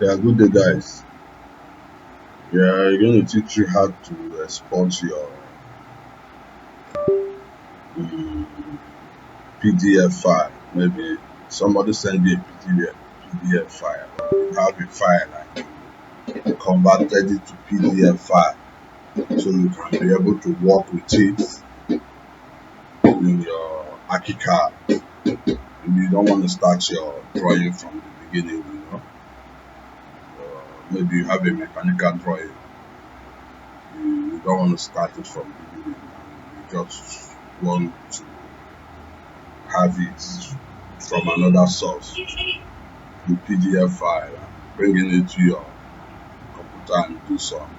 Yeah, good day, guys. Yeah, I'm going to teach you how to export your um, PDF file. Maybe somebody send you a PDF file, or you have a file and you converted it to PDF file, so you can be able to work with it in your ArchiCAD. Maybe you don't want to start your drawing from the beginning, maybe you have a mechanical drawing. You don't want to start it from the beginning. You just want to have it from another source, the PDF file, and bringing it to your computer and do some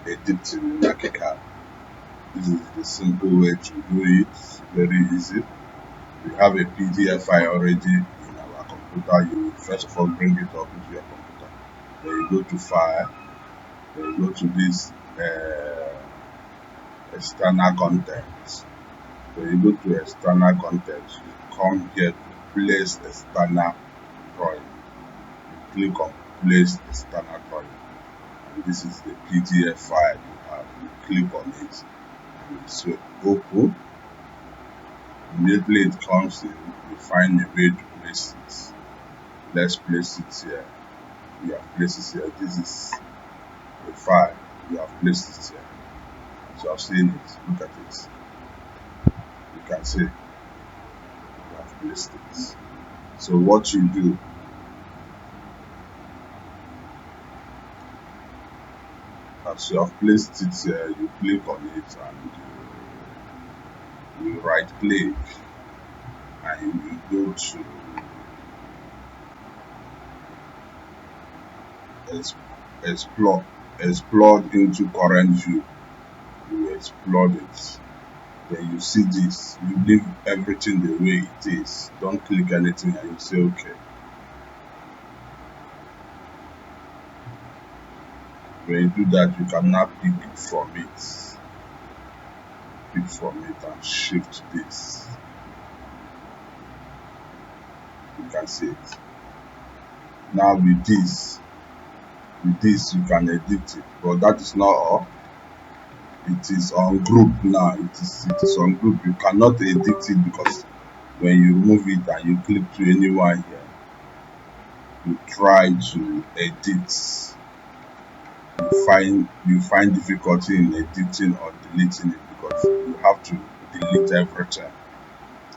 editing in ArchiCAD. This is the simple way to do it, very easy. We have a PDF file already in our computer. You first of all bring it up into your computer. Then you go to File, then you go to this external contents. Then you go to external contents. You come here to place external drawing. You click on place external drawing. And this is the PDF file you have. You click on it and you say open. Immediately it comes in, you find a way to place it. Let's place it here. You have placed it here. This is the file. You have placed it here. As you have seen it, look at it. You can see you have placed it. So what you do, as you have placed it here, you click on it and you right click and you go to explore into current view. You explore it. Then you see this, you leave everything the way it is. Don't click anything and you say okay. When you do that, you can now pick from it. Pick from it and shift this. You can see it. Now with this you can edit it. But that is not all. It is on group now. It is on group. You cannot edit it because when you remove it and you click to anyone here, you try to edit. You find difficulty in editing or deleting it because you have to delete everything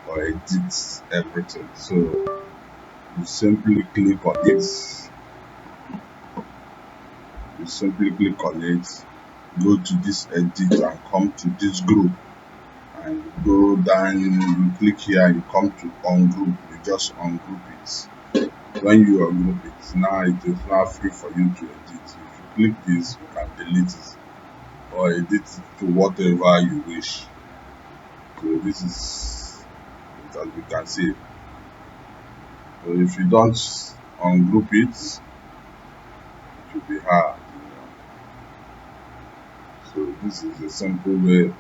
or edit everything. So you simply click on it. You simply click on it, go to this edit and come to this group and go down. You click here and you come to ungroup. You just ungroup it. When you ungroup it, now it is now free for you to edit. If you click this, you can delete it or edit it to whatever you wish. So this is it, as you can see. So if you don't ungroup it, it will be hard. So this is a simple way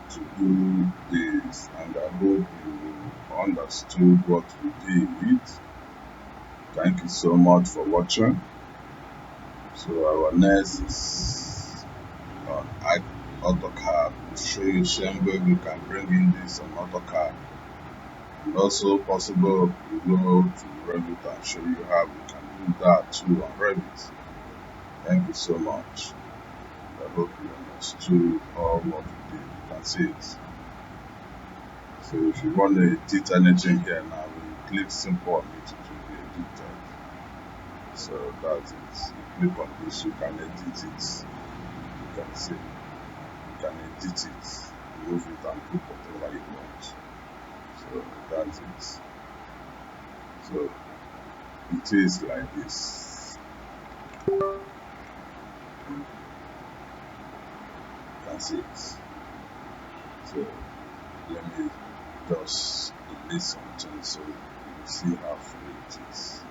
to do this, and I hope you understood what we did. Thank you so much for watching. So our next is on AutoCAD. We'll show you same way we can bring in this on AutoCAD, and also possible we go to Revit and show you how we can do that too on Revit. Thank you so much. I hope you understood all what we did. You can see it. So if you want to edit anything here now, when you click simple on it, it will be edited. So that's it. You click on this, you can edit it. You can see, you can edit it, move it and put whatever you want. So that's it. So it is like this. You can see it. So let me just delete something so you see how free it is.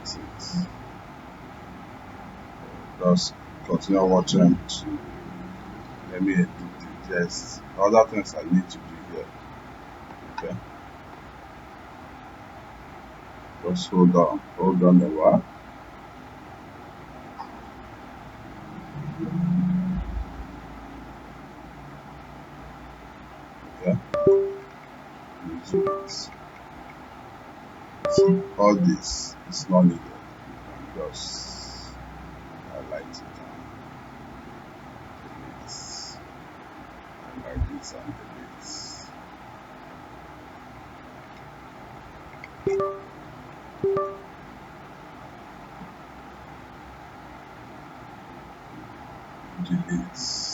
That's it. Just continue watching to let me edit it. There's other things I need to do here. Okay. Just hold on a while. Okay. So all this is not needed. You can just highlight it and delete. Highlight this and delete. Delete.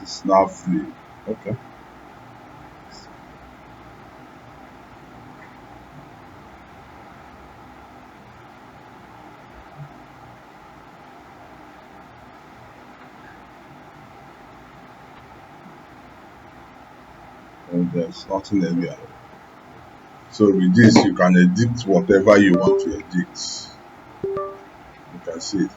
It's now free. Okay. And there's nothing earlier. So with this, you can edit whatever you want to edit. You can see it.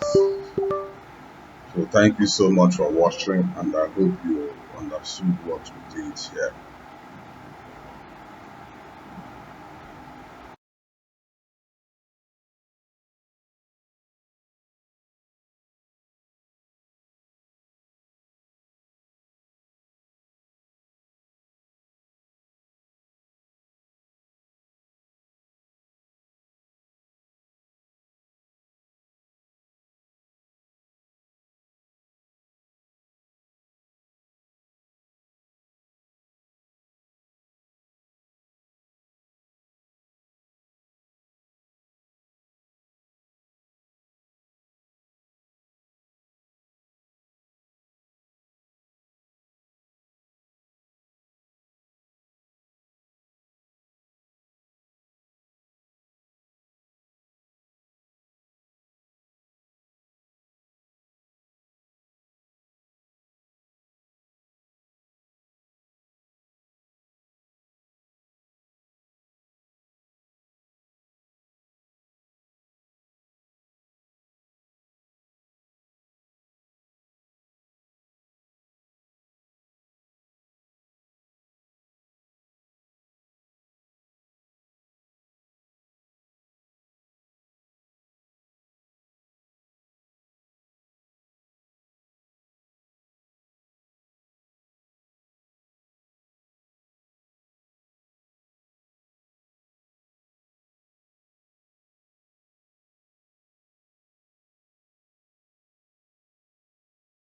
So thank you so much for watching, and I hope you understood what we did here.